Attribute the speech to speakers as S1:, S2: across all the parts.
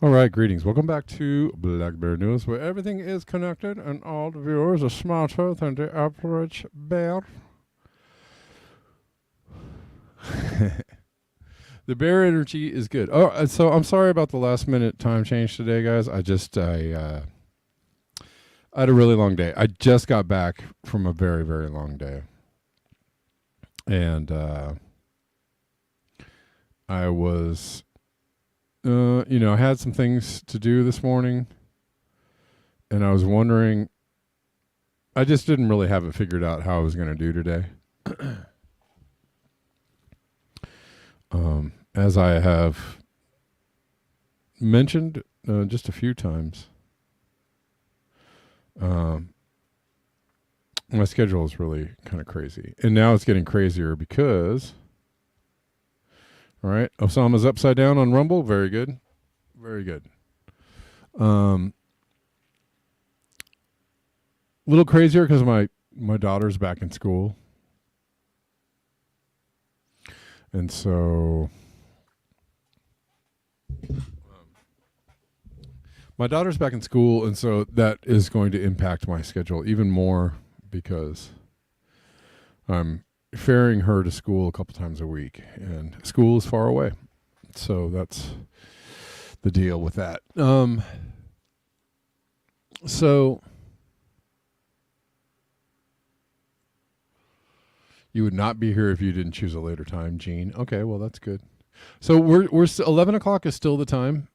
S1: All right, greetings. Welcome back to Black Bear News, where everything is connected and all the viewers are smarter than the average bear. The bear energy is good. Oh, so I'm sorry about the last minute time change today, guys. I had a really long day. I just got back from a very, very long day. And I was... I had some things to do this morning, and I was wondering, I just didn't really have it figured out how I was going to do today. As I have mentioned just a few times, my schedule is really kind of crazy. And now it's getting crazier because... All right, Osama's upside down on Rumble. Very good. Very good. Little crazier because my daughter's back in school. And so my daughter's back in school, and so that is going to impact my schedule even more because I'm ferrying her to school a couple times a week, and school is far away. So that's the deal with that. So you would not be here if you didn't choose a later time, Gene. Okay, well that's good. So we're 11 o'clock is still the time.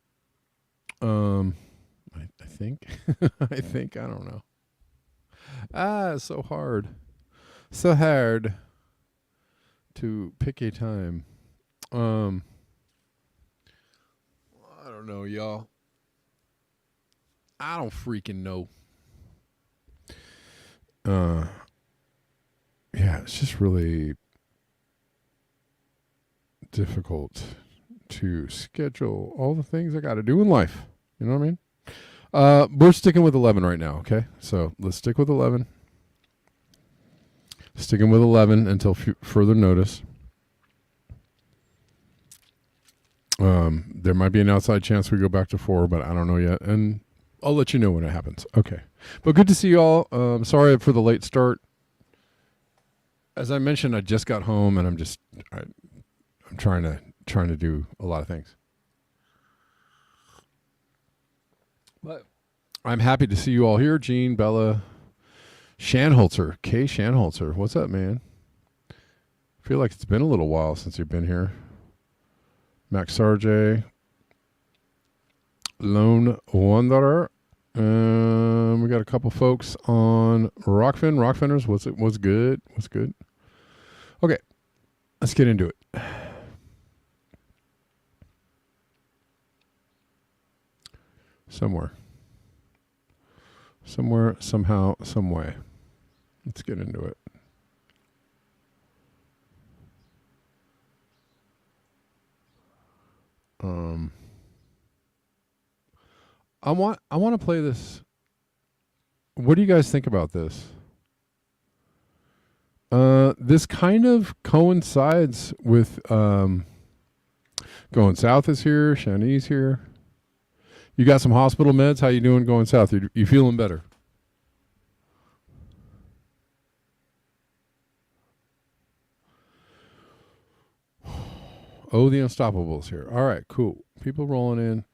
S1: I think. I don't know. It's so hard. So hard to pick a time. I don't know, y'all. I don't freaking know. Yeah, it's just really difficult to schedule all the things I got to do in life. You know what I mean? We're sticking with 11 right now, okay? So let's stick with 11. Sticking with 11 until further notice. There might be an outside chance we go back to 4, but I don't know yet. And I'll let you know when it happens. Okay. But good to see you all. Sorry for the late start. As I mentioned, I just got home and I'm trying to do a lot of things. But I'm happy to see you all here. Gene, Bella, Shanholzer, Kay Shanholzer. What's up, man? I feel like it's been a little while since you've been here. Max Sarjay, Lone Wanderer. We got a couple folks on Rockfin. Rockfinners, what's good? What's good? Okay, let's get into it. Somewhere, somehow, some way. Let's get into it. I want to play this. What do you guys think about this? This kind of coincides with going south is here, Shawnee's here. You got some hospital meds? How you doing going south? You feeling better? Oh, the Unstoppables here. All right, cool. People rolling in.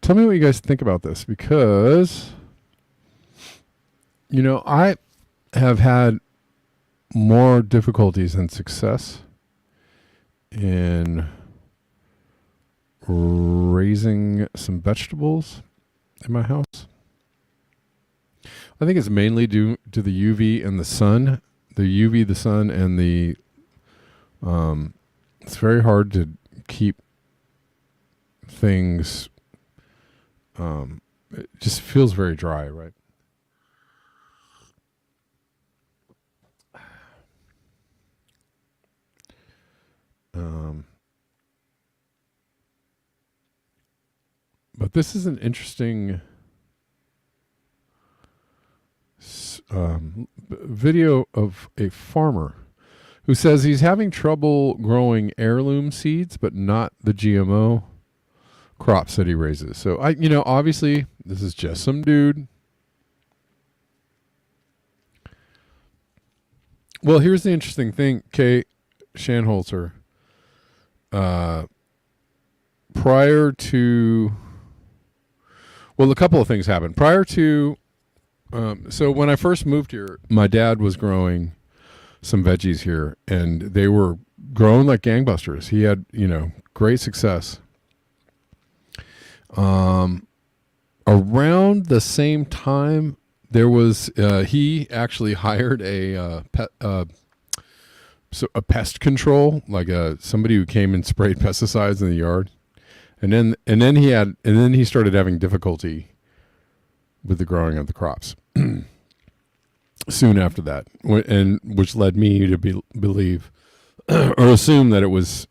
S1: Tell me what you guys think about this, because, I have had more difficulties than success in raising some vegetables in my house. I think it's mainly due to the UV and the sun. The UV, the sun, and the it's very hard to keep things. It just feels very dry, right? But this is an interesting video of a farmer who says he's having trouble growing heirloom seeds, but not the GMO crops that he raises. So obviously this is just some dude. Well, here's the interesting thing, Kay Shanholzer. Prior to, a couple of things happened. Prior to, so when I first moved here, my dad was growing some veggies here, and they were growing like gangbusters. He had, great success. Around the same time, there was he actually hired a pest control, like somebody who came and sprayed pesticides in the yard, and then he started having difficulty with the growing of the crops soon after that, and which led me to believe or assume that it was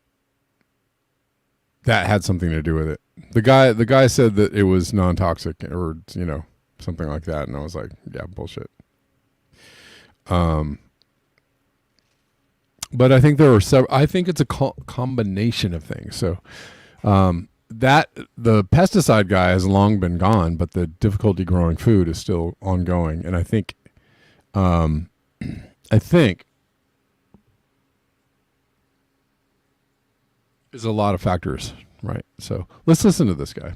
S1: that had something to do with it. The guy said that it was non-toxic or something like that, and I was like, yeah, bullshit. But I think there are several. I think it's a combination of things. So that the pesticide guy has long been gone, but the difficulty growing food is still ongoing, and I think there's a lot of factors, right? So let's listen to this guy.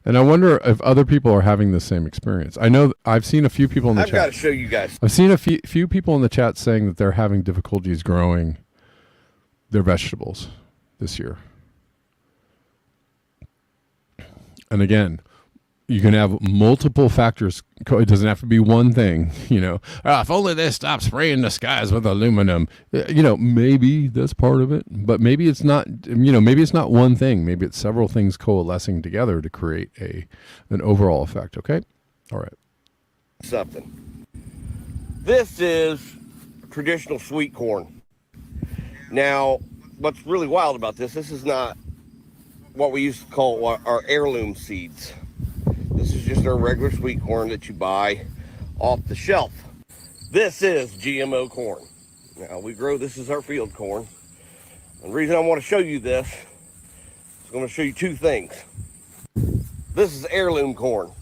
S1: And I wonder if other people are having the same experience. I know I've seen a few people in the chat.
S2: I've got to show you guys.
S1: I've seen a few people in the chat saying that they're having difficulties growing their vegetables this year. And again, you can have multiple factors. It doesn't have to be one thing, if only they stop spraying the skies with aluminum, maybe that's part of it, but maybe it's not, maybe it's not one thing. Maybe it's several things coalescing together to create an overall effect. Okay. All right.
S2: Something. This is traditional sweet corn. Now, what's really wild about this is not what we used to call our heirloom seeds. This is just our regular sweet corn that you buy off the shelf. This is GMO corn. Now we grow this as our field corn. And the reason I want to show you this is I'm going to show you two things. This is heirloom corn.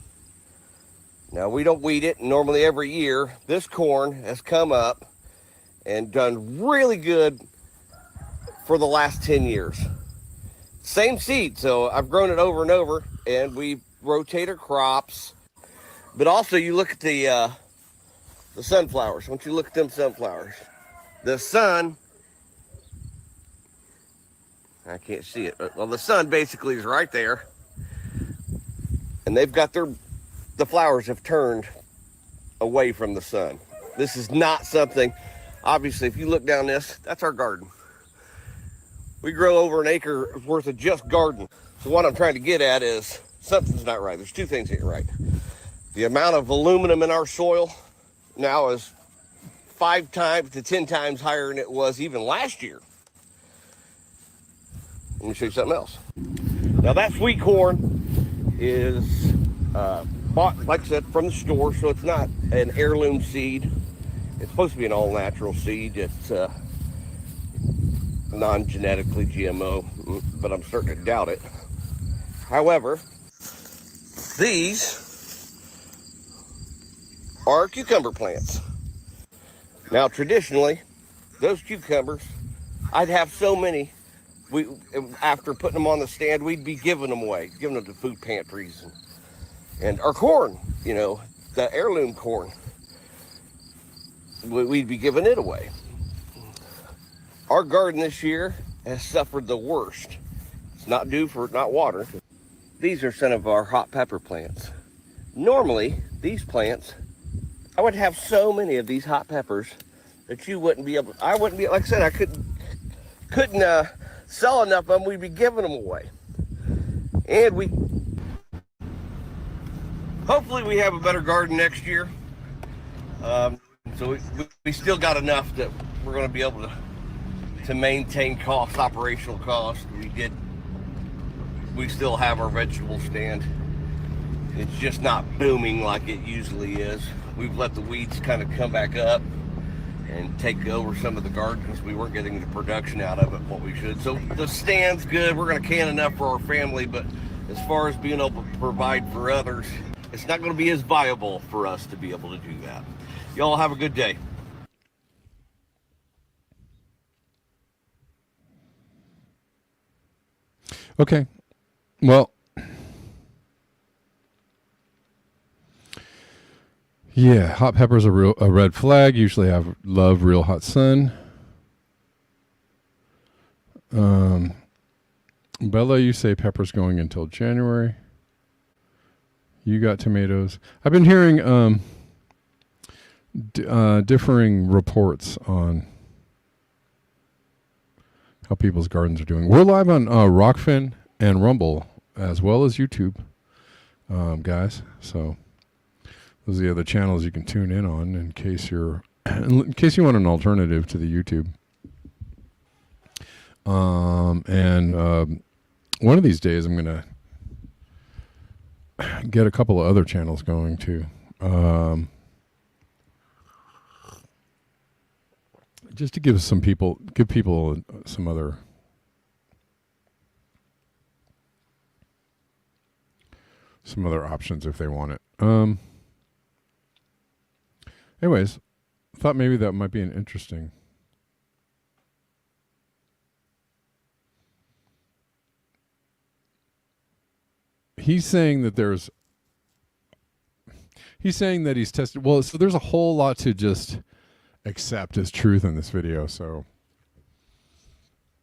S2: Now we don't weed it. Normally every year this corn has come up and done really good for the last 10 years. Same seed, so I've grown it over and over, and we rotate our crops. But also you look at the sunflowers. Once you look at them sunflowers, the sun, I can't see it, well, the sun basically is right there, and they've got the flowers have turned away from the sun. This is not something, obviously, if you look down this, that's our garden. We grow over an acre worth of just garden. So what I'm trying to get at is something's not right. There's two things here, right? The amount of aluminum in our soil now is 5 times to 10 times higher than it was even last year. let me show you something else. Now that sweet corn is bought, like I said, from the store, so it's not an heirloom seed. It's supposed to be an all-natural seed. It's non-genetically GMO, but I'm starting to doubt it. However, these are cucumber plants. Now, traditionally, those cucumbers, I'd have so many. After putting them on the stand, we'd be giving them away, giving them to food pantries and our corn, you know, the heirloom corn. We'd be giving it away. Our garden this year has suffered the worst. It's not due for not water. These are some of our hot pepper plants. Normally, these plants, I would have so many of these hot peppers that you wouldn't be able. I wouldn't be, like I said, I couldn't sell enough of them. We'd be giving them away, and hopefully we have a better garden next year. So we still got enough that we're going to be able to maintain costs, operational costs. We still have our vegetable stand. It's just not booming like it usually is. We've let the weeds kind of come back up and take over some of the gardens. We weren't getting the production out of it what we should. So the stand's good. We're going to can enough for our family, but as far as being able to provide for others, it's not going to be as viable for us to be able to do that. Y'all have a good day.
S1: Okay. Well, yeah, hot peppers are a red flag. Usually love real hot sun. Bella, you say peppers going until January. You got tomatoes. I've been hearing differing reports on how people's gardens are doing. We're live on Rockfin and Rumble as well as YouTube, guys. So those are the other channels you can tune in on in case you want an alternative to the YouTube. And one of these days I'm gonna get a couple of other channels going too. Just to give people some other options if they want it. Anyways, thought maybe that might be an interesting. He's saying that he's tested. Well, so there's a whole lot to just accept as truth in this video. So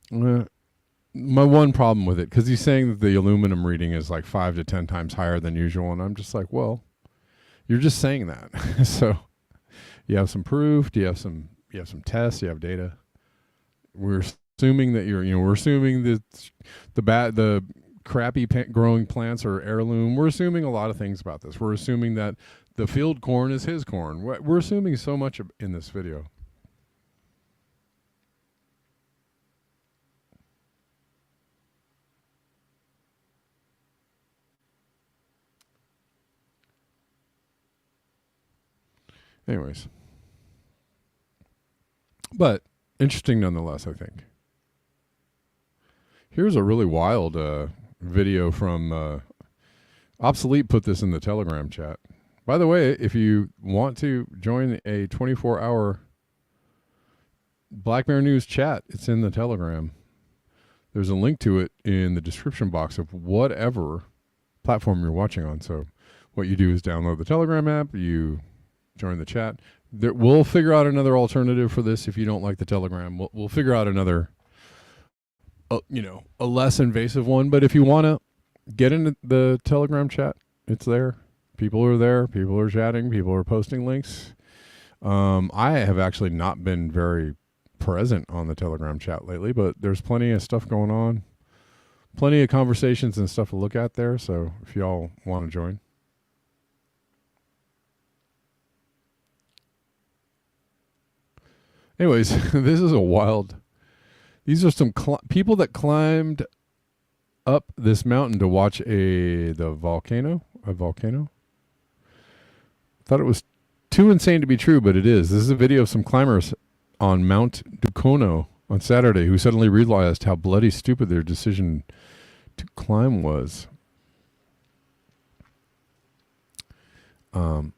S1: my one problem with it, because he's saying that the aluminum reading is like 5 to 10 times higher than usual, and I'm just like, well, you're just saying that. So you have some proof, you have some tests, you have data. We're assuming that we're assuming that the crappy growing plants are heirloom. We're assuming a lot of things about this. We're assuming that the field corn is his corn. We're assuming so much in this video. Anyways. But interesting nonetheless, I think. Here's a really wild video from Obsolete put this in the Telegram chat. By the way, if you want to join a 24-hour Black Bear News chat, it's in the Telegram. There's a link to it in the description box of whatever platform you're watching on. So what you do is download the Telegram app, you join the chat. We'll figure out another alternative for this if you don't like the Telegram. We'll figure out another, a less invasive one. But if you want to get into the Telegram chat, it's there. People are there. People are chatting. People are posting links. I have actually not been very present on the Telegram chat lately, but there's plenty of stuff going on. Plenty of conversations and stuff to look at there. So if y'all want to join. Anyways, this is a wild. These are some people that climbed up this mountain to watch a volcano. Thought it was too insane to be true, but it is. This is a video of some climbers on Mount Ducono on Saturday who suddenly realized how bloody stupid their decision to climb was. And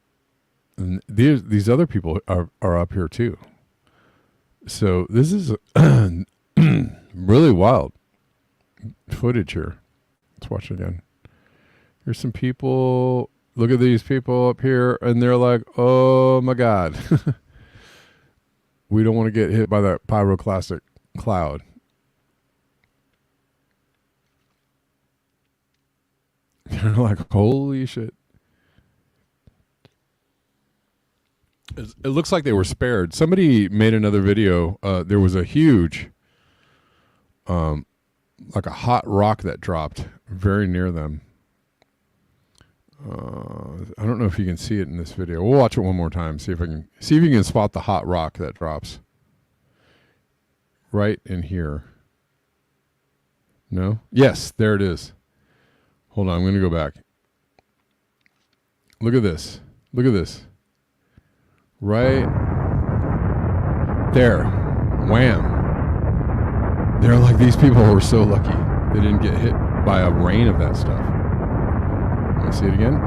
S1: these other people are up here too. So this is really wild footage here. Let's watch it again. Here's some people. Look at these people up here, and they're like, oh my God. We don't want to get hit by that pyroclastic cloud. They're like, holy shit. It looks like they were spared. Somebody made another video. There was a huge, like a hot rock that dropped very near them. I don't know if you can see it in this video. We'll watch it one more time. See if you can spot the hot rock that drops. Right in here. No? Yes, there it is. Hold on, I'm going to go back. Look at this. Look at this. Right there. Wham. They're like, these people were so lucky. They didn't get hit by a rain of that stuff. Want to see it again?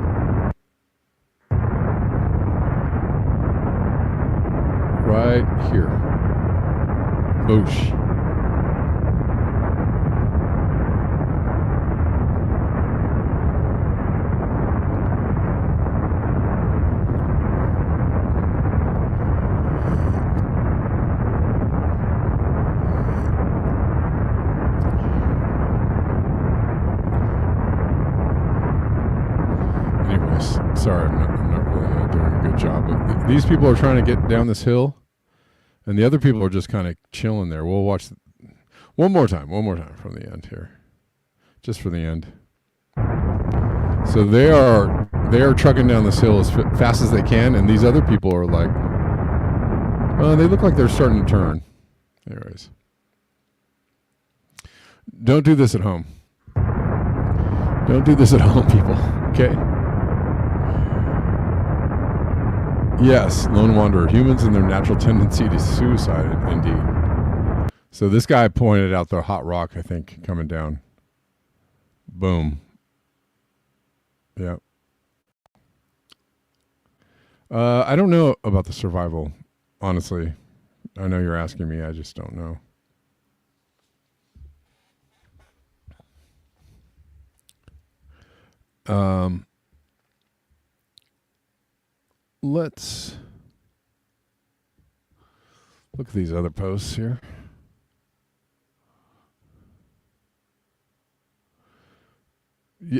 S1: Right here. Boosh. Sorry, I'm not really doing a good job. But these people are trying to get down this hill, and the other people are just kind of chilling there. We'll watch one more time from the end here, just for the end. So they are trucking down this hill as fast as they can, and these other people are like, they look like they're starting to turn. Anyways, don't do this at home. Don't do this at home, people. Okay. Yes, lone wanderer. Humans and their natural tendency to suicide, indeed. So this guy pointed out the hot rock, I think, coming down. Boom. Yeah. I don't know about the survival, honestly. I know you're asking me. I just don't know. Let's look at these other posts here.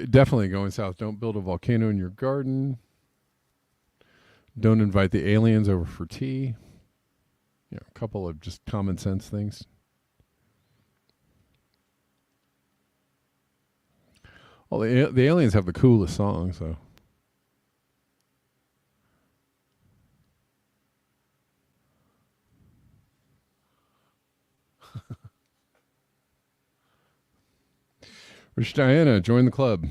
S1: Definitely going south. Don't build a volcano in your garden. Don't invite the aliens over for tea. You know, a couple of just common sense things. Well, the aliens have the coolest songs, though. Rich Diana, join the club.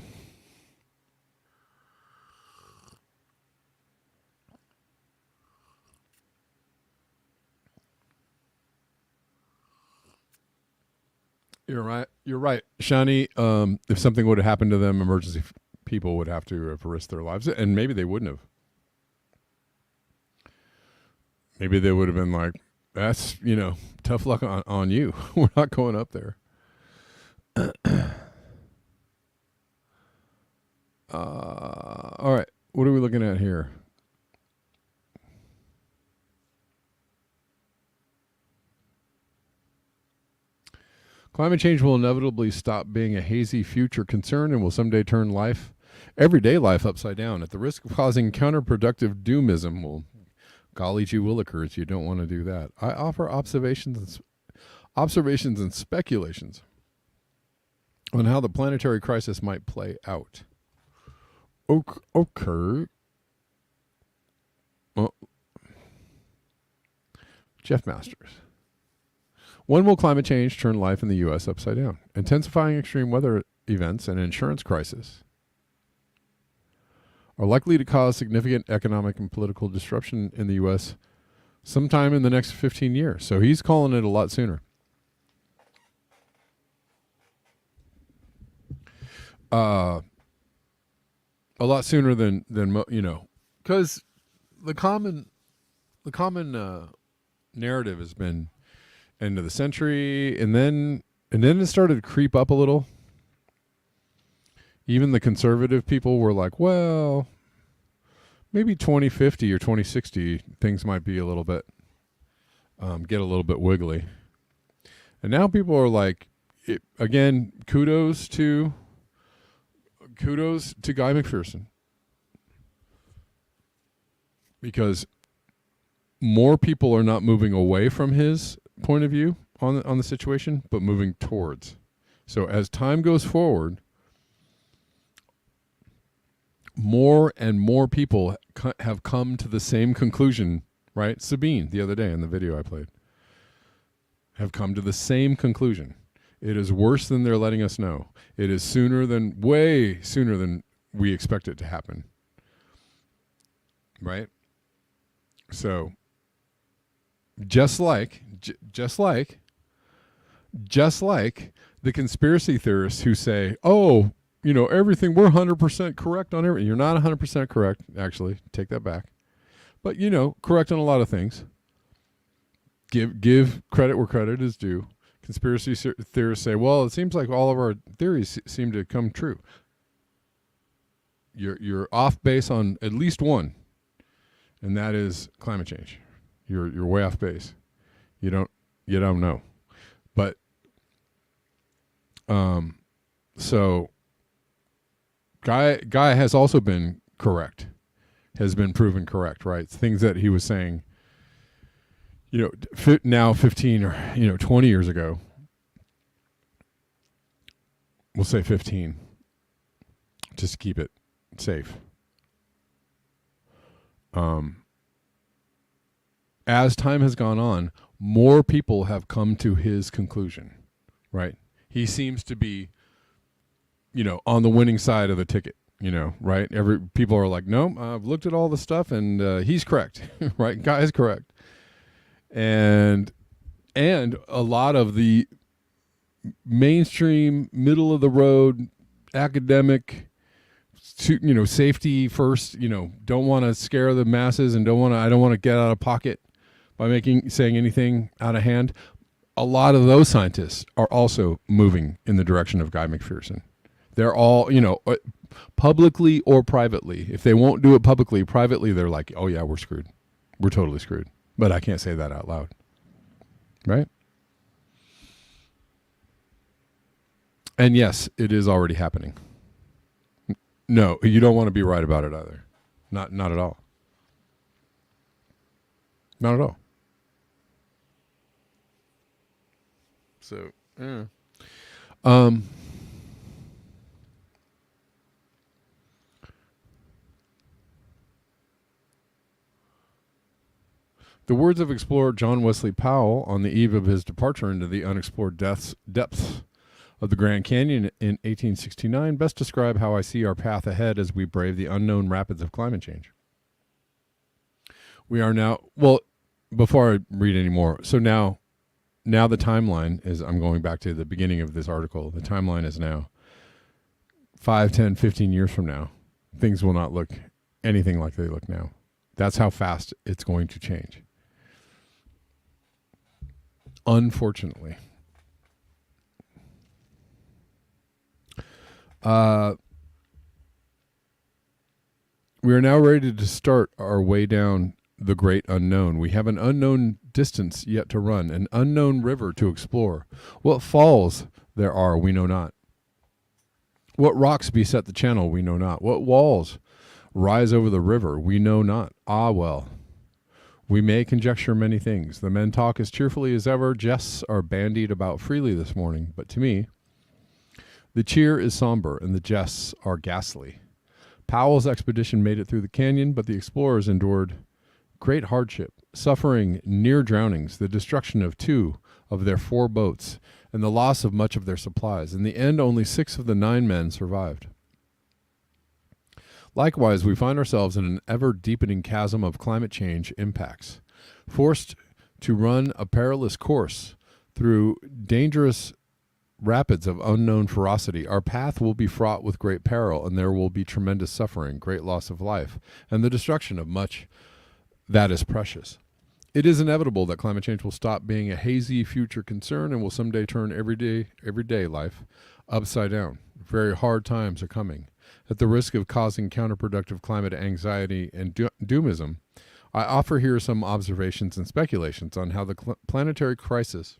S1: You're right. You're right, Shani. If something would have happened to them, emergency people would have to have risked their lives, and maybe they wouldn't have. Maybe they would have been like, "That's tough luck on you. We're not going up there." All right. What are we looking at here? Climate change will inevitably stop being a hazy future concern and will someday turn everyday life upside down. At the risk of causing counterproductive doomism, well, golly gee willikers, you don't want to do that. I offer observations and speculations on how the planetary crisis might play out. Okay. Jeff Masters. When will climate change turn life in the U.S. upside down? Intensifying extreme weather events and insurance crisis are likely to cause significant economic and political disruption in the U.S. sometime in the next 15 years. So he's calling it a lot sooner. A lot sooner than because the common narrative has been end of the century, and then it started to creep up a little. Even the conservative people were like, well, maybe 2050 or 2060 things might be a little bit get a little bit wiggly. And now people are like, again, kudos to Guy McPherson, because more people are not moving away from his point of view on the situation, but moving towards. So as time goes forward, more and more people have come to the same conclusion, right? Sabine, the other day in the video I played, have come to the same conclusion. It is worse than they're letting us know. It is way sooner than we expect it to happen. Right? So, just like the conspiracy theorists who say, oh, everything, we're 100% correct on everything. You're not 100% correct, actually. Take that back. But, correct on a lot of things. Give credit where credit is due. Conspiracy theorists say, well, it seems like all of our theories seem to come true. You're off base on at least one, and that is climate change. You're way off base. You don't know. But so Guy has also been correct, has been proven correct, right? Things that he was saying, now 15 or 20 years ago. We'll say 15, just to keep it safe. As time has gone on, more people have come to his conclusion, right? He seems to be, on the winning side of the ticket, right? People are like, no, I've looked at all the stuff and he's correct, right? Guy's correct. And a lot of the mainstream, middle of the road, academic, safety first, don't want to scare the masses and I don't want to get out of pocket by saying anything out of hand. A lot of those scientists are also moving in the direction of Guy McPherson. They're all, publicly or privately. If they won't do it publicly, privately, they're like, oh yeah, we're screwed. We're totally screwed. But I can't say that out loud. Right? And yes, it is already happening. No, you don't want to be right about it either. Not at all. Not at all. So, yeah. The words of explorer John Wesley Powell on the eve of his departure into the unexplored depths of the Grand Canyon in 1869 best describe how I see our path ahead as we brave the unknown rapids of climate change. We are now, well, before I read any more, so now the timeline is, I'm going back to the beginning of this article, the timeline is now 5, 10, 15 years from now, things will not look anything like they look now. That's how fast it's going to change. Unfortunately. We are now ready to start our way down the great unknown. We have an unknown distance yet to run, an unknown river to explore. What falls there are, we know not. What rocks beset the channel, we know not. What walls rise over the river, we know not. Ah, well. We may conjecture many things. The men talk as cheerfully as ever. Jests are bandied about freely this morning. But to me, the cheer is somber and the jests are ghastly. Powell's expedition made it through the canyon, but the explorers endured great hardship, suffering near drownings, the destruction of 2 of their 4 boats, and the loss of much of their supplies. In the end, only 6 of the 9 men survived. Likewise, we find ourselves in an ever-deepening chasm of climate change impacts, forced to run a perilous course through dangerous rapids of unknown ferocity. Our path will be fraught with great peril, and there will be tremendous suffering, great loss of life, and the destruction of much that is precious. It is inevitable that climate change will stop being a hazy future concern and will someday turn everyday life upside down. Very hard times are coming. At the risk of causing counterproductive climate anxiety and doomism, I offer here some observations and speculations on how the planetary crisis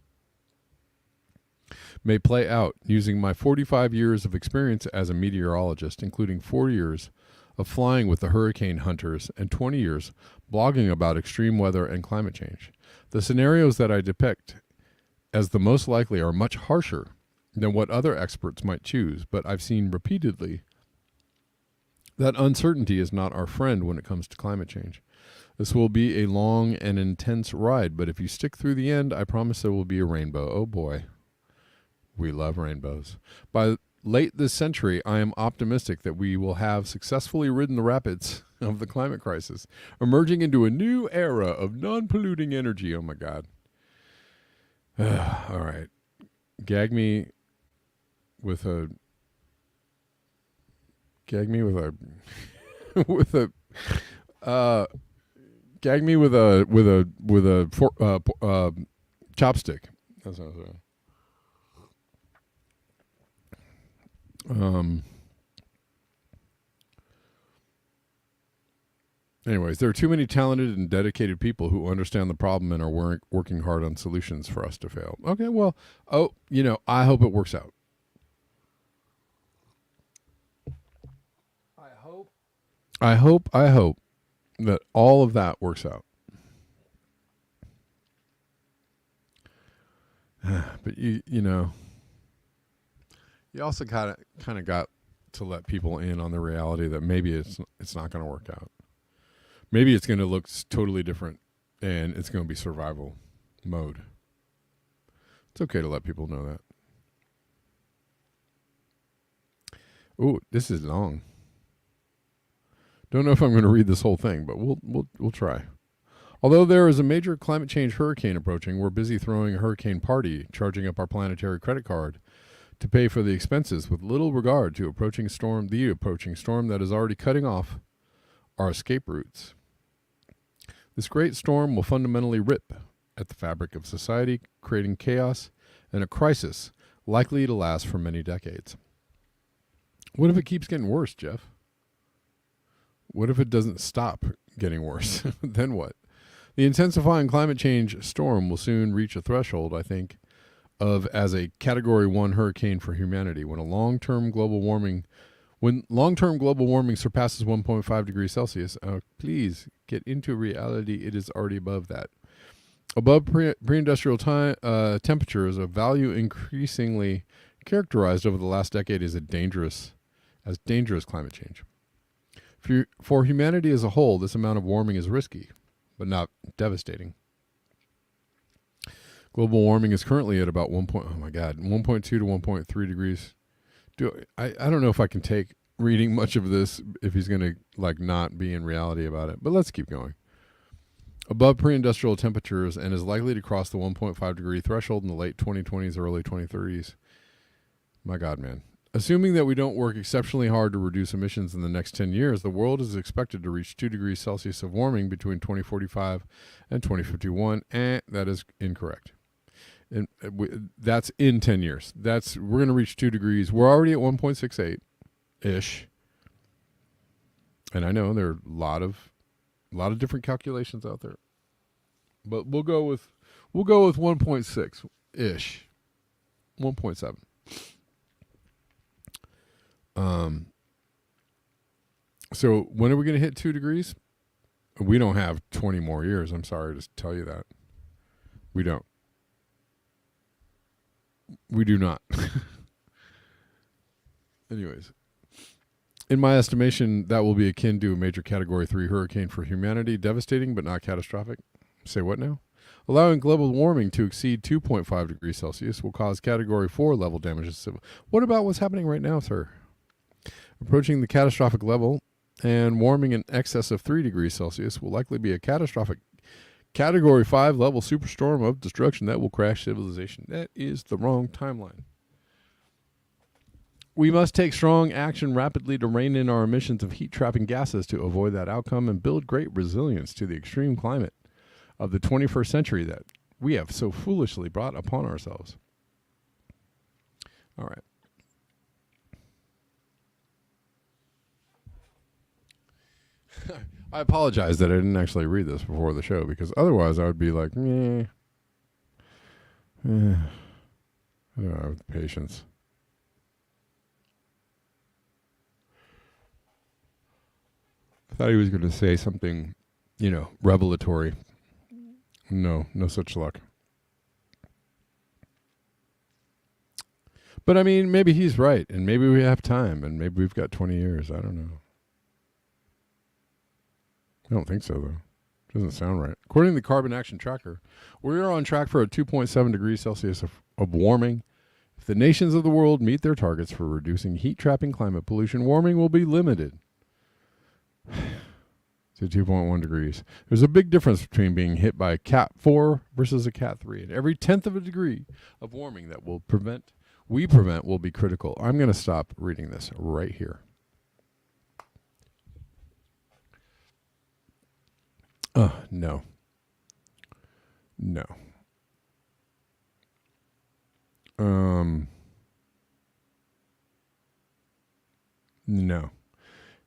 S1: may play out using my 45 years of experience as a meteorologist, including 4 years of flying with the hurricane hunters and 20 years blogging about extreme weather and climate change. The scenarios that I depict as the most likely are much harsher than what other experts might choose, but I've seen repeatedly that uncertainty is not our friend when it comes to climate change. This will be a long and intense ride, but if you stick through the end, I promise there will be a rainbow. Oh boy, we love rainbows. By late this century, I am optimistic that we will have successfully ridden the rapids of the climate crisis, emerging into a new era of non-polluting energy. Oh my God. All right. Gag me with a gag me with a with a gag me with a chopstick. That's what I was saying. Anyways, there are too many talented and dedicated people who understand the problem and are working hard on solutions for us to fail. Okay, well, I hope it works out. I hope that all of that works out. But you also kind of got to let people in on the reality that maybe it's not going to work out. Maybe it's going to look totally different, and it's going to be survival mode. It's okay to let people know that. Ooh, this is long. Don't know if I'm going to read this whole thing, but we'll try. Although there is a major climate change hurricane approaching, we're busy throwing a hurricane party, charging up our planetary credit card to pay for the expenses with little regard to the approaching storm that is already cutting off our escape routes. This great storm will fundamentally rip at the fabric of society, creating chaos and a crisis likely to last for many decades. What if it keeps getting worse, Jeff? What if it doesn't stop getting worse? Then what? The intensifying climate change storm will soon reach a threshold, I think, of as a Category 1 hurricane for humanity when long-term global warming surpasses 1.5 degrees Celsius. Please get into reality. It is already above that. Above pre-industrial temperatures, a value increasingly characterized over the last decade as dangerous climate change. For humanity as a whole, this amount of warming is risky, but not devastating. Global warming is currently at about 1.2 to 1.3 degrees. I don't know if I can take reading much of this if he's going to not be in reality about it, but let's keep going. Above pre-industrial temperatures and is likely to cross the 1.5 degree threshold in the late 2020s, early 2030s. My God, man. Assuming that we don't work exceptionally hard to reduce emissions in the next 10 years, the world is expected to reach 2 degrees Celsius of warming between 2045 and 2051. That is incorrect. And that's in 10 years. We're going to reach 2 degrees. We're already at 1.68-ish. And I know there are a lot of different calculations out there. But we'll go with 1.6-ish. 1.7. So when are we going to hit 2 degrees? We don't have 20 more years. I'm sorry to tell you that. We don't. We do not. Anyways, in my estimation, that will be akin to a major Category 3 hurricane for humanity, devastating but not catastrophic. Say what now? Allowing global warming to exceed 2.5 degrees Celsius will cause Category 4 level damage to civil. What about what's happening right now, sir? Approaching the catastrophic level and warming in excess of 3 degrees Celsius will likely be a catastrophic Category 5 level superstorm of destruction that will crash civilization. That is the wrong timeline. We must take strong action rapidly to rein in our emissions of heat-trapping gases to avoid that outcome and build great resilience to the extreme climate of the 21st century that we have so foolishly brought upon ourselves. All right. I apologize that I didn't actually read this before the show, because otherwise I would be like, meh. I don't have the patience. I thought he was going to say something, revelatory. No such luck. But I mean, maybe he's right, and maybe we have time, and maybe we've got 20 years. I don't know. I don't think so, though. Doesn't sound right. According to the Carbon Action Tracker, we are on track for a 2.7 degrees Celsius of warming. If the nations of the world meet their targets for reducing heat-trapping climate pollution, warming will be limited to 2.1 degrees. There's a big difference between being hit by a Cat 4 versus a Cat 3. And every 1/10 of a degree of warming that we prevent will be critical. I'm going to stop reading this right here. No. No.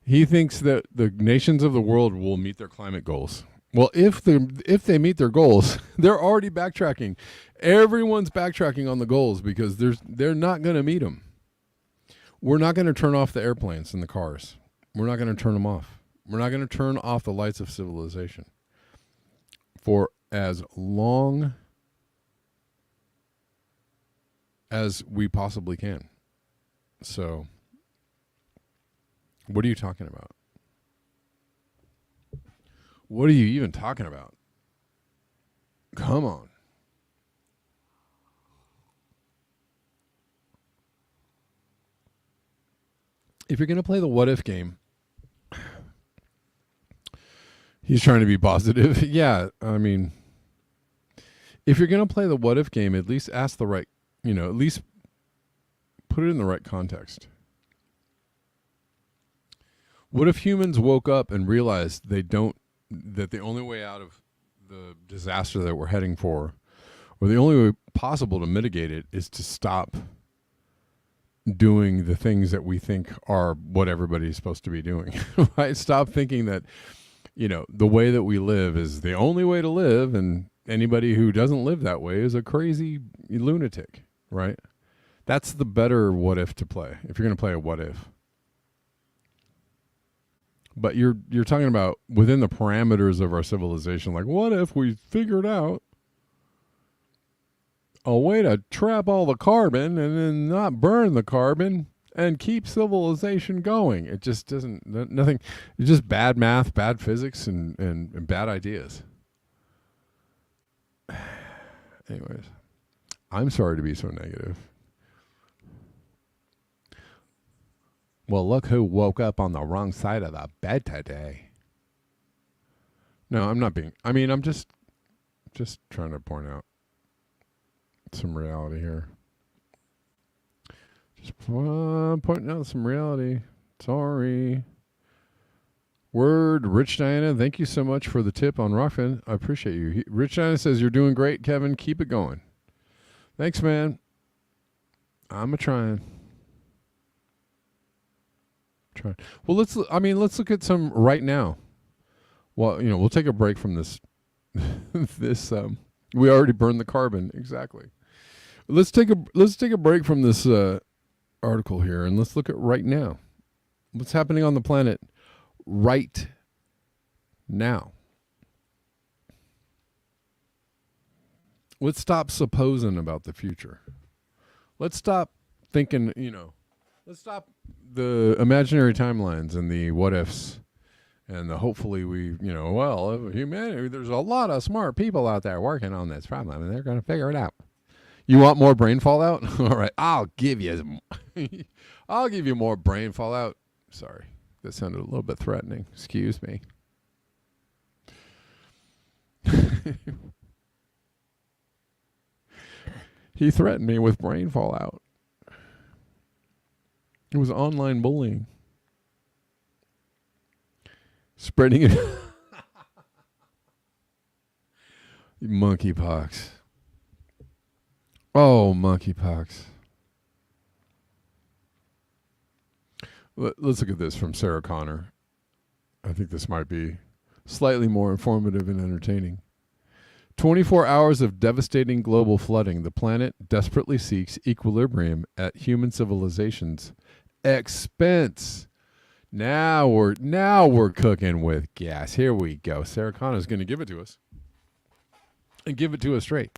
S1: He thinks that the nations of the world will meet their climate goals. Well, if they meet their goals, they're already backtracking. Everyone's backtracking on the goals because they're not going to meet them. We're not going to turn off the airplanes and the cars. We're not going to turn them off. We're not going to turn off the lights of civilization for as long as we possibly can. So, what are you talking about? What are you even talking about? Come on. If you're going to play the what if game, he's trying to be positive. Yeah, I mean, if you're going to play the what if game, at least ask the right, at least put it in the right context. What if humans woke up and realized that the only way out of the disaster that we're heading for, or the only way possible to mitigate it, is to stop doing the things that we think are what everybody's supposed to be doing? Right? Stop thinking that, the way that we live is the only way to live, and anybody who doesn't live that way is a crazy lunatic, right? That's the better what if to play, if you're going to play a what if. But you're talking about within the parameters of our civilization, like, what if we figured out a way to trap all the carbon and then not burn the carbon and keep civilization going? It just doesn't, nothing, it's just bad math, bad physics, and bad ideas. Anyways, I'm sorry to be so negative. Well, look who woke up on the wrong side of the bed today. No, I'm not being, I'm just trying to point out some reality here. Just pointing out some reality. Sorry. Word, Rich Diana, thank you so much for the tip on Rockfin. I appreciate you. Rich Diana says, you're doing great, Kevin. Keep it going. Thanks, man. I'm a-trying. Well, let's look at some right now. Well, we'll take a break from this. We already burned the carbon. Exactly. Let's take a break from this article here, and let's look at right now. What's happening on the planet right now? Let's stop supposing about the future. Let's stop thinking, let's stop the imaginary timelines and the what ifs And hopefully humanity, there's a lot of smart people out there working on this problem, and they're going to figure it out. You want more brain fallout? All right, I'll give you more brain fallout. Sorry, that sounded a little bit threatening. Excuse me. He threatened me with brain fallout. It was online bullying. Spreading it. Monkeypox. Oh, monkeypox. Let's look at this from Sarah Connor. I think this might be slightly more informative and entertaining. 24 hours of devastating global flooding. The planet desperately seeks equilibrium at human civilization's expense. Now we're cooking with gas. Here we go. Sarah Connor is going to give it to us. And give it to us straight.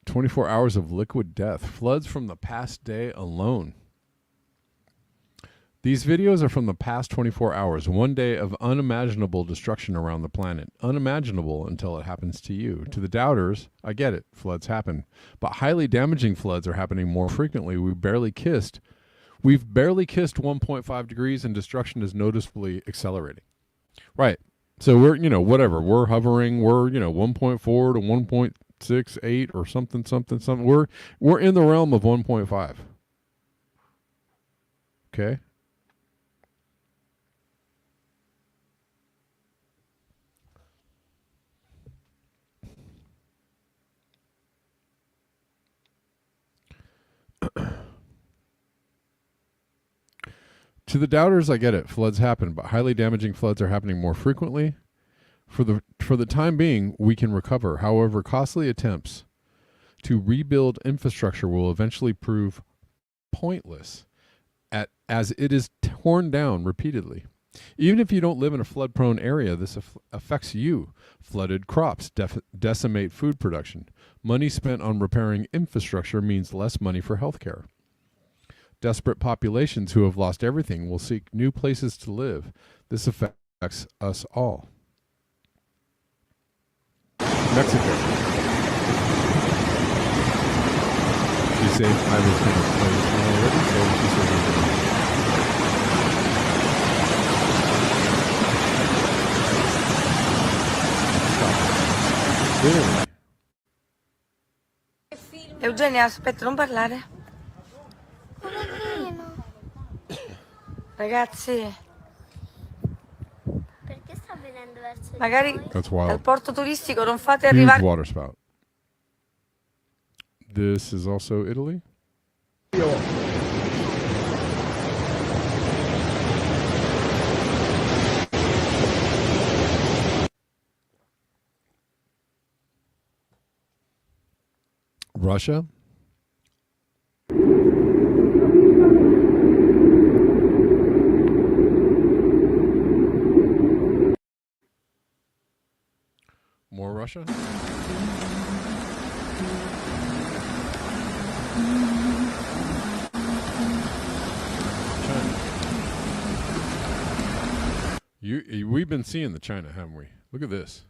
S1: 24 hours of liquid death. Floods from the past day alone. These videos are from the past 24 hours. One day of unimaginable destruction around the planet. Unimaginable until it happens to you. To the doubters, I get it. Floods happen. But highly damaging floods are happening more frequently. We've barely kissed 1.5 degrees and destruction is noticeably accelerating. Right. So we're, whatever. We're hovering. We're, 1.4 to 1.68 or something. We're in the realm of 1.5. Okay. To the doubters, I get it. Floods happen, but highly damaging floods are happening more frequently. For the time being, we can recover. However, costly attempts to rebuild infrastructure will eventually prove pointless as it is torn down repeatedly. Even if you don't live in a flood-prone area, this affects you. Flooded crops decimate food production. Money spent on repairing infrastructure means less money for healthcare. Desperate populations who have lost everything will seek new places to live. This affects us all. Mexico. She said I was going to play this one already, so she said Stop.
S3: Eugenia, aspetta, non parlare. Ragazzi,
S4: perché sta venendo verso di
S3: magari
S4: noi?
S1: That's wild.
S3: dal porto turistico non fate
S1: Huge
S3: arrivare.
S1: water spout. This is also Italy. Russia. More Russia? China. We've been seeing the China, haven't we? Look at this.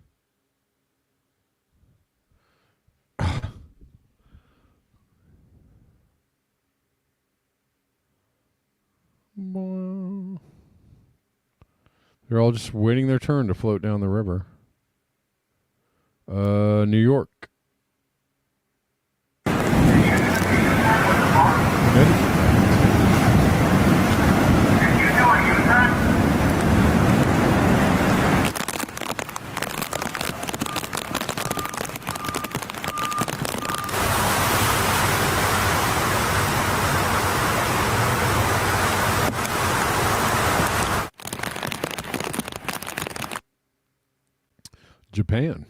S1: They're all just waiting their turn to float down the river. New York. Japan.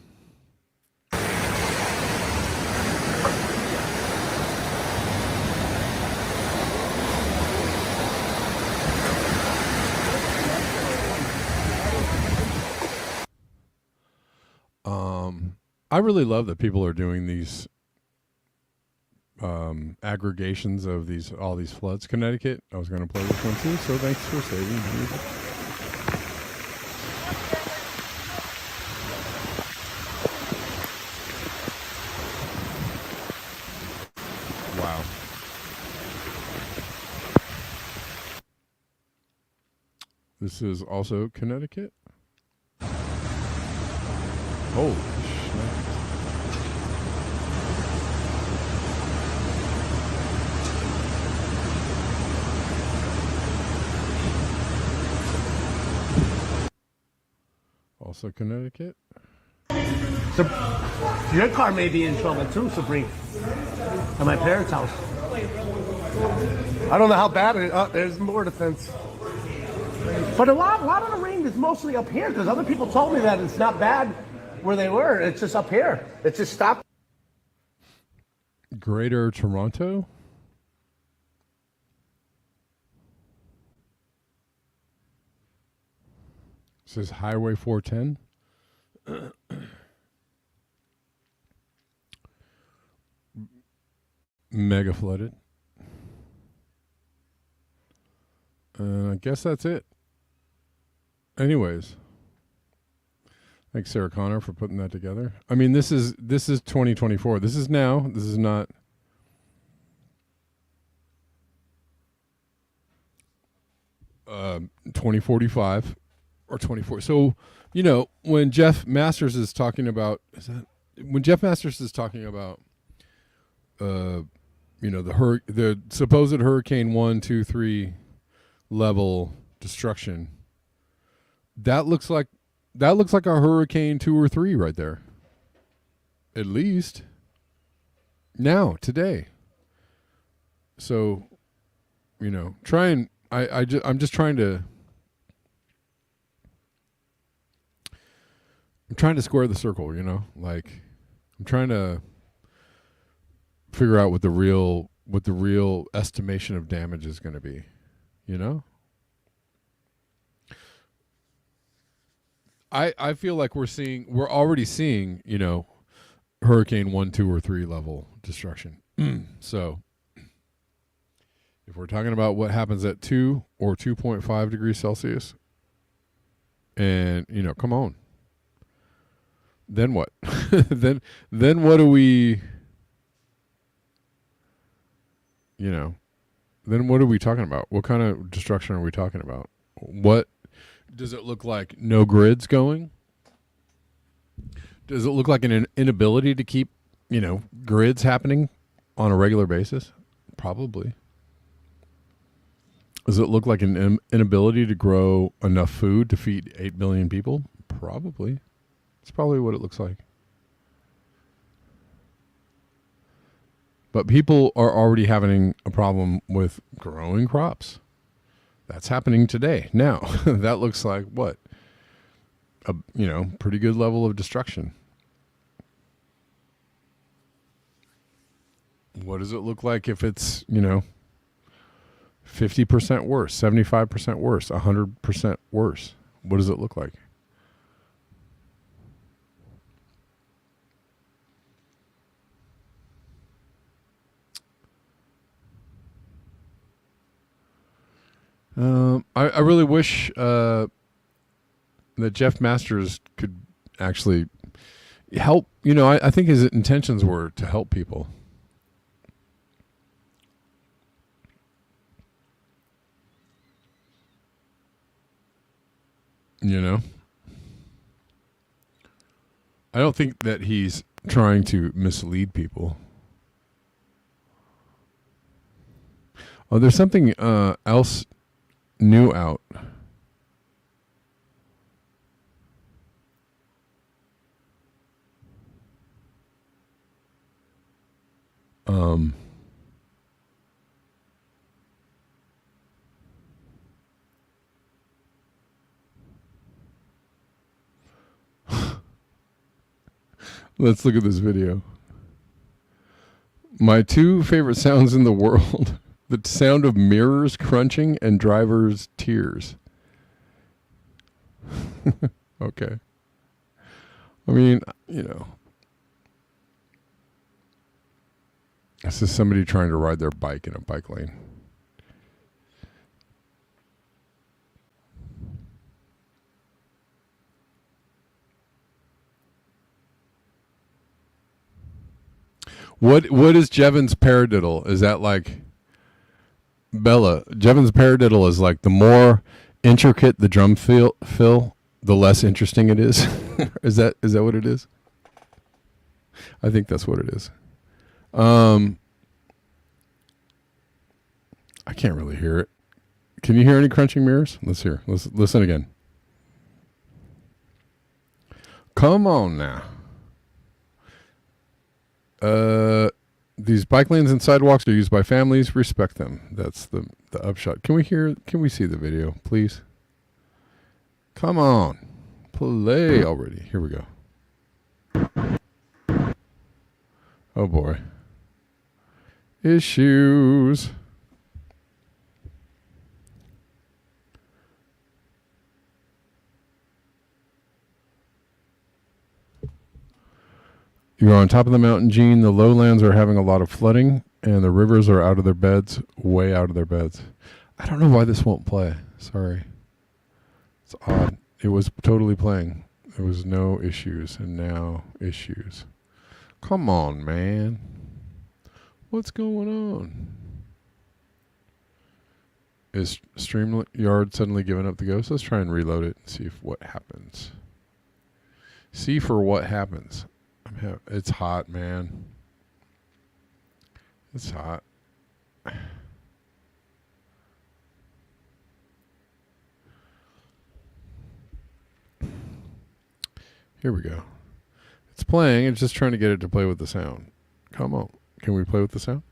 S1: I really love that people are doing these aggregations of all these floods. Connecticut, I was going to play this one too, so thanks for saving the music. Wow. This is also Connecticut. Holy shit. Also Connecticut.
S5: So, your car may be in trouble too, Sabrina. At my parents' house. I don't know how bad it is. There's more defense. But a lot of the rain is mostly up here because other people told me that it's not bad where they were. It's just up here. It just stopped.
S1: Greater Toronto. This is Highway 410. Mega flooded. I guess that's it. Anyways, thanks Sarah Connor for putting that together. I mean, this is 2024. This is now. This is not. 2045 or 24. So, you know, when Jeff Masters is talking about, you know, the supposed hurricane 1, 2, 3 level destruction, that looks like a hurricane 2 or 3 right there. At least now, today. So, you know, I'm just trying to square the circle, you know? Like, I'm trying to figure out what the real estimation of damage is going to be, you know? I feel like we're already seeing, you know, hurricane 1, 2, or 3 level destruction. So if we're talking about what happens at 2 or 2.5 degrees Celsius, and, you know, come on. Then what? then what do we, you know, then what are we talking about? What kind of destruction are we talking about? What does it look like? No grids going? Does it look like an inability to keep, you know, grids happening on a regular basis? Probably. Does it look like an inability to grow enough food to feed 8 billion people? Probably. It's probably what it looks like. But people are already having a problem with growing crops. That's happening today. Now, that looks like what? A, you know, pretty good level of destruction. What does it look like if it's, you know, 50% worse, 75% worse, 100% worse? What does it look like? I really wish that Jeff Masters could actually help. You know, I think his intentions were to help people. You know? I don't think that he's trying to mislead people. Oh, there's something else new out. Let's look at this video. My 2 favorite sounds in the world. The sound of mirrors crunching and drivers' tears. Okay. I mean, you know. This is somebody trying to ride their bike in a bike lane. What is Jevon's paradiddle? Is that like Bella? Jevon's paradiddle is like the more intricate the drum fill, the less interesting it is. Is that what it is? I think that's what it is. I can't really hear it. Can you hear any crunching mirrors? Let's hear. Let's listen again. Come on now. These bike lanes and sidewalks are used by families. Respect them. That's the upshot. Can we see the video, please? Come on. Play already. Here we go. Oh boy. Issues. You're on top of the mountain, Gene. The lowlands are having a lot of flooding, and the rivers are out of their beds, way out of their beds. I don't know why this won't play. Sorry. It's odd. It was totally playing. There was no issues, and now issues. Come on, man. What's going on? Is StreamYard suddenly giving up the ghost? Let's try and reload it and see what happens. See for what happens. It's hot, man. It's hot. Here we go. It's playing. It's just trying to get it to play with the sound. Come on. Can we play with the sound?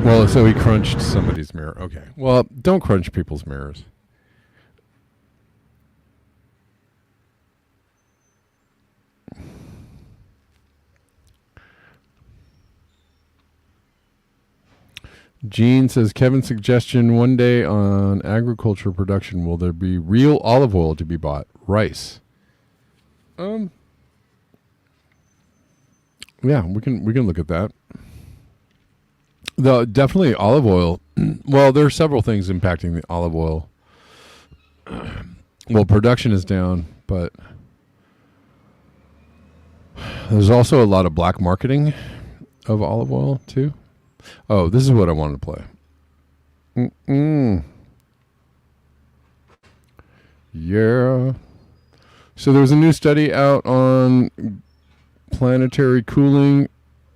S1: Well, so he crunched somebody's mirror. Okay. Well, don't crunch people's mirrors. Gene says, Kevin's suggestion, one day on agriculture production, will there be real olive oil to be bought? Rice. Yeah, we can look at that. Definitely olive oil. Well, there are several things impacting the olive oil. Well, production is down, but there's also a lot of black marketing of olive oil too. Oh, this is what I wanted to play. Yeah. So there was a new study out on planetary cooling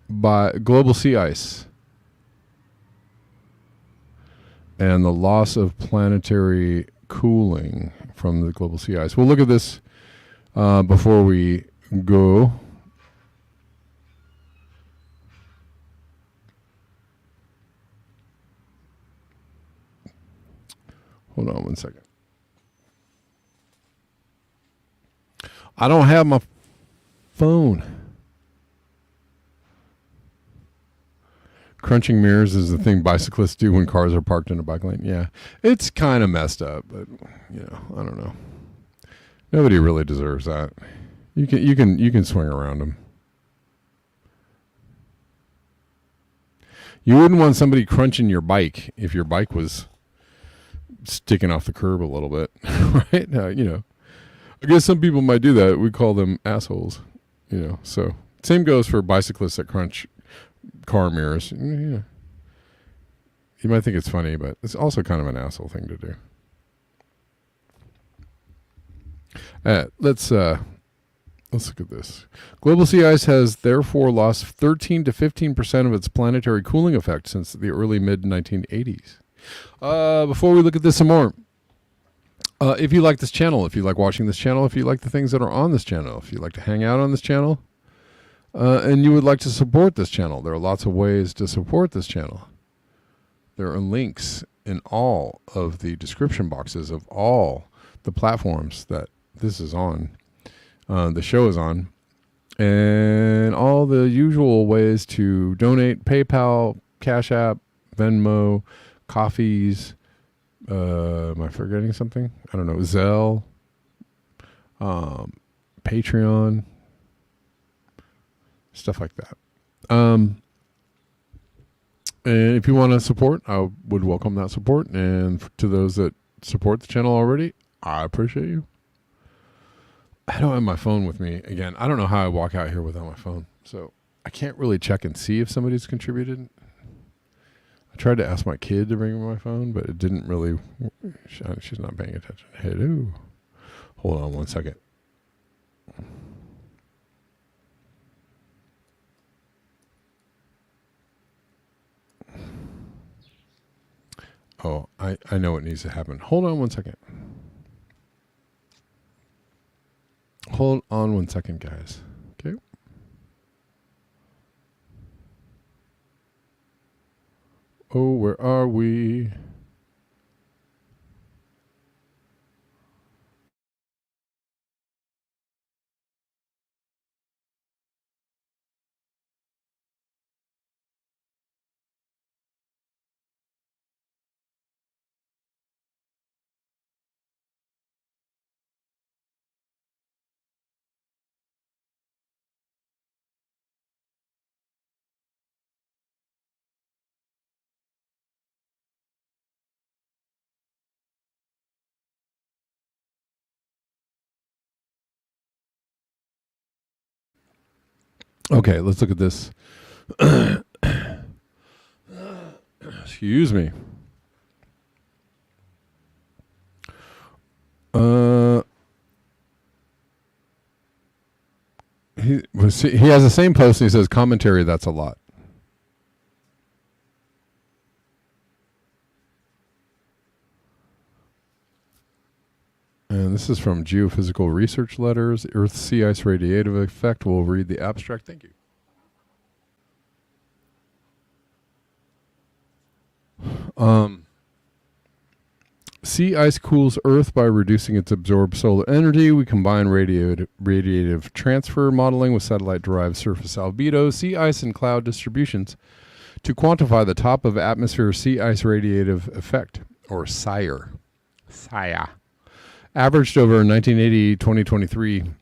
S1: by global sea ice and the loss of planetary cooling from the global sea ice. We'll look at this before we go. Hold on one second. I don't have my phone. Crunching mirrors is the thing bicyclists do when cars are parked in a bike lane. Yeah, it's kind of messed up, but I don't know. Nobody really deserves that. You can swing around them. You wouldn't want somebody crunching your bike if your bike was sticking off the curb a little bit, right? I guess some people might do that. We call them assholes, So same goes for bicyclists that crunch car mirrors. Yeah. You might think it's funny, but it's also kind of an asshole thing to do. Let's look at this. Global sea ice has therefore lost 13 to 15% of its planetary cooling effect since the early mid-1980s. Before we look at this some more, if you like this channel, if you like watching this channel, if you like the things that are on this channel, if you like to hang out on this channel, and you would like to support this channel, there are lots of ways to support this channel. There are links in all of the description boxes of all the platforms that this is on, the show is on. And all the usual ways to donate: PayPal, Cash App, Venmo, coffees. Am I forgetting something? I don't know. Zelle, Patreon, stuff like that. And if you want to support, I would welcome that support. And to those that support the channel already, I appreciate you. I don't have my phone with me again. I don't know how I walk out here without my phone, so I can't really check and see if somebody's contributed. I tried to ask my kid to bring me my phone, but it didn't really. She's not paying attention. Hello. Hold on one second. Oh, I know what needs to happen. Hold on one second. Hold on one second, guys. Okay. Oh, where are we? Okay, let's look at this. Excuse me. He has the same post and he says commentary, that's a lot. And this is from Geophysical Research Letters. Earth's sea ice radiative effect. We'll read the abstract. Thank you. Sea ice cools Earth by reducing its absorbed solar energy. We combine radiative transfer modeling with satellite-derived surface albedo, sea ice, and cloud distributions to quantify the top of atmosphere sea ice radiative effect, or SIRE. SIRE. Averaged over 1980-2023,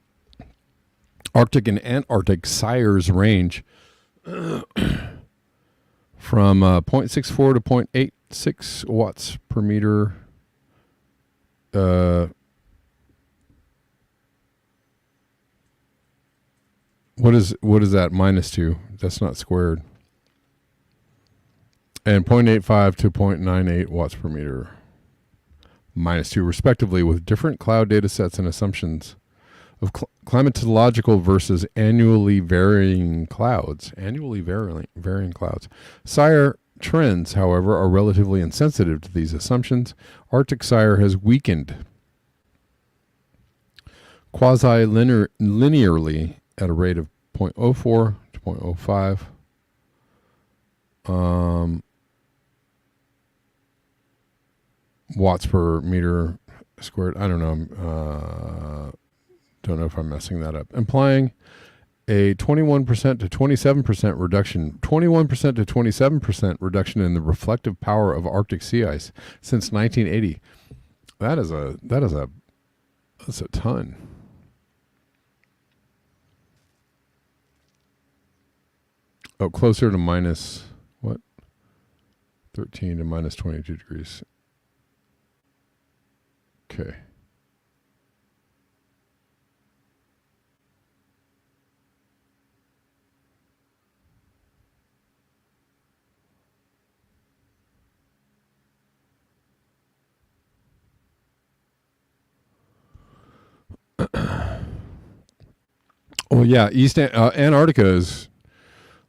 S1: Arctic and Antarctic SIRE's range from 0.64 to 0.86 watts per meter. What is that minus 2? That's not squared. And 0.85 to 0.98 watts per meter minus 2 respectively, with different cloud data sets and assumptions of climatological versus annually varying clouds. SIRE trends, however, are relatively insensitive to these assumptions. Arctic SIRE has weakened quasi-linearly at a rate of 0.04 to 0.05 watts per meter squared. I don't know. Don't know if I'm messing that up. Implying a 21% to 27% reduction, 21% to 27% reduction in the reflective power of Arctic sea ice since 1980. That's a ton. Oh, closer to minus what? 13 to minus 22 degrees. Okay. Well, yeah, Antarctica is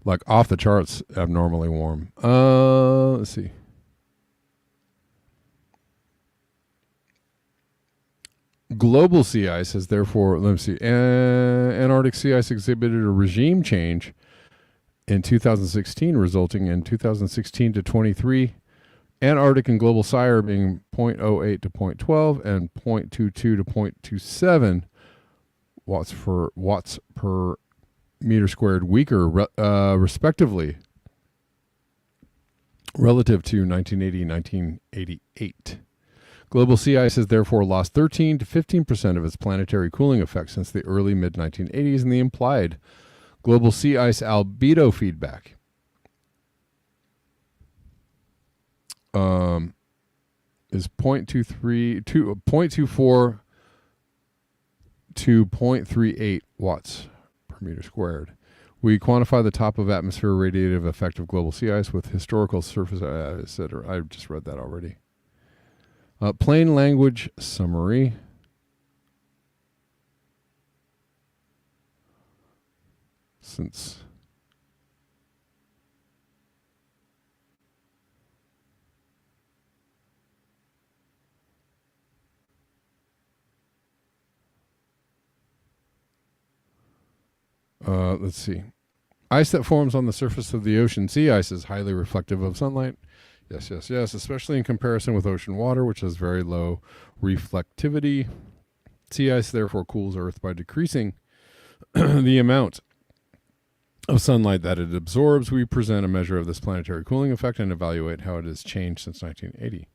S1: like off the charts abnormally warm. Let's see. Global sea ice has therefore, let me see, Antarctic sea ice exhibited a regime change in 2016, resulting in 2016 to 23 Antarctic and global SIRE being 0.08 to 0.12 and 0.22 to 0.27 watts per meter squared weaker, respectively, relative to 1980 1988. Global sea ice has therefore lost 13 to 15% of its planetary cooling effect since the early mid-1980s, and the implied global sea ice albedo feedback is 0.24 to 0.38 watts per meter squared. We quantify the top of atmosphere radiative effect of global sea ice with historical surface, etc. I just read that already. Plain language summary. Since let's see. Ice that forms on the surface of the ocean, sea ice, is highly reflective of sunlight. Yes, yes, yes, especially in comparison with ocean water, which has very low reflectivity. Sea ice therefore cools Earth by decreasing the amount of sunlight that it absorbs. We present a measure of this planetary cooling effect and evaluate how it has changed since 1980.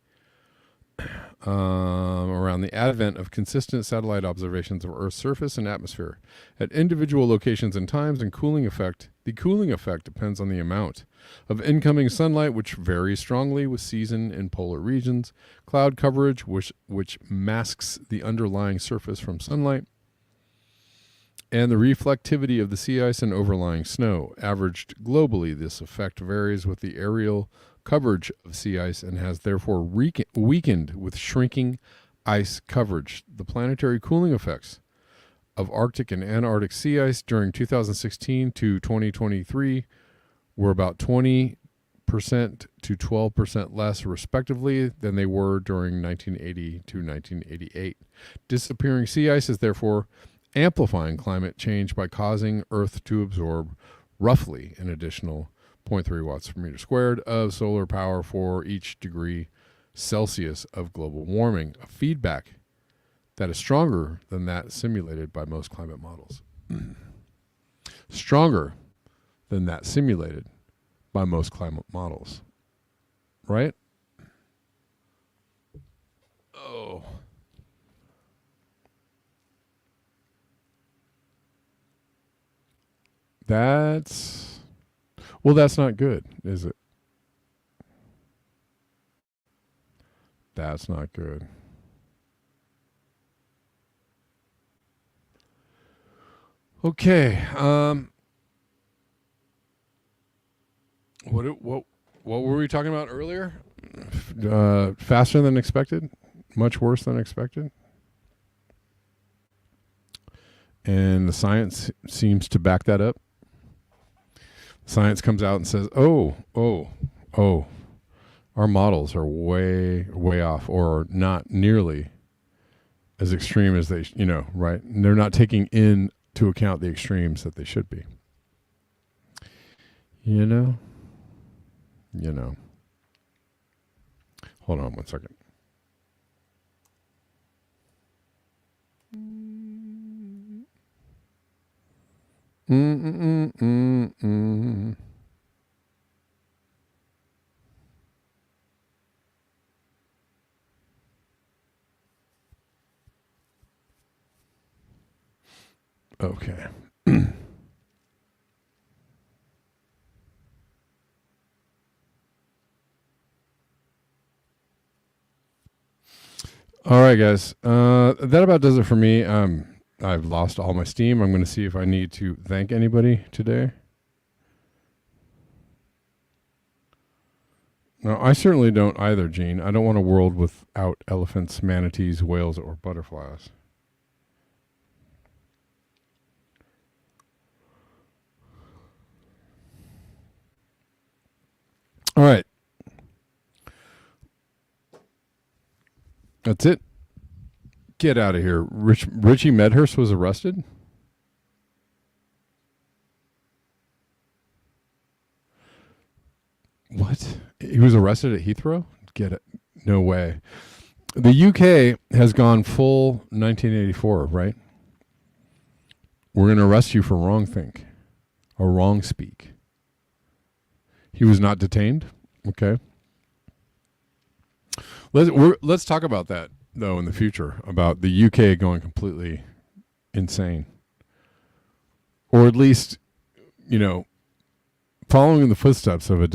S1: Around the advent of consistent satellite observations of Earth's surface and atmosphere at individual locations and times, and the cooling effect depends on the amount of incoming sunlight, which varies strongly with season in polar regions, cloud coverage, which masks the underlying surface from sunlight, and the reflectivity of the sea ice and overlying snow. Averaged globally, this effect varies with the aerial coverage of sea ice and has therefore weakened with shrinking ice coverage. The planetary cooling effects of Arctic and Antarctic sea ice during 2016 to 2023 were about 20% to 12% less, respectively, than they were during 1980 to 1988. Disappearing sea ice is therefore amplifying climate change by causing Earth to absorb roughly an additional 0.3 watts per meter squared of solar power for each degree Celsius of global warming, a feedback that is stronger than that simulated by most climate models. Stronger than that simulated by most climate models. Right? Oh. That's not good, is it? That's not good. Okay. What were we talking about earlier? Faster than expected, much worse than expected. And the science seems to back that up. Science comes out and says, oh, our models are way off, or not nearly as extreme as they, right? And they're not taking into account the extremes that they should be. You know. Hold on one second. Okay. All right, guys. That about does it for me. I've lost all my steam. I'm going to see if I need to thank anybody today. No, I certainly don't either, Gene. I don't want a world without elephants, manatees, whales, or butterflies. All right. That's it. Get out of here. Richie Medhurst was arrested? What? He was arrested at Heathrow? Get it. No way. The UK has gone full 1984, right? We're going to arrest you for wrongthink. a wrong speak. He was not detained. Okay. Let's talk about that, though, in the future, about the UK going completely insane. Or at least, following in the footsteps of an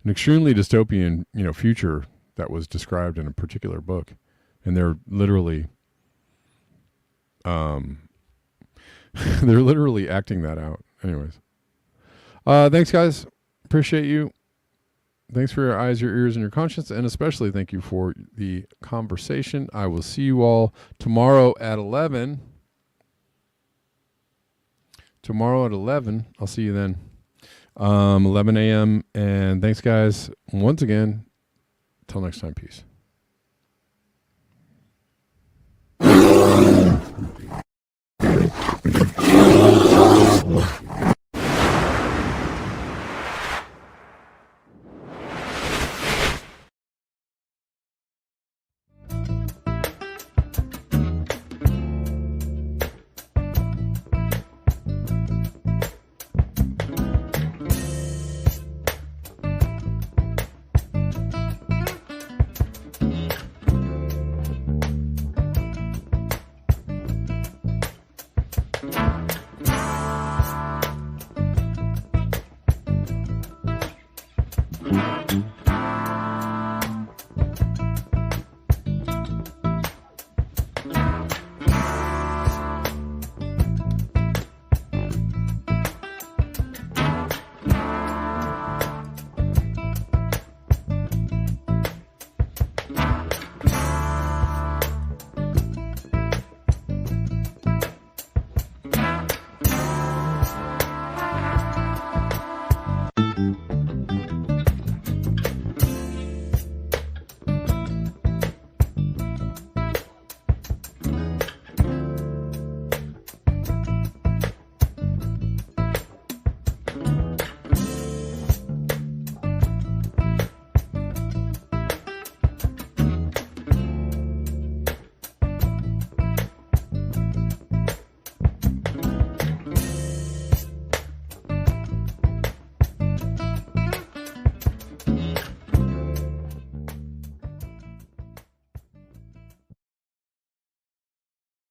S1: extremely dystopian, future that was described in a particular book. And they're literally acting that out. Anyways. Thanks, guys. Appreciate you. Thanks for your eyes, your ears, and your conscience, and especially thank you for the conversation. I will see you all tomorrow at 11. Tomorrow at 11. I'll see you then. 11 a.m. And thanks, guys. Once again, till next time, peace.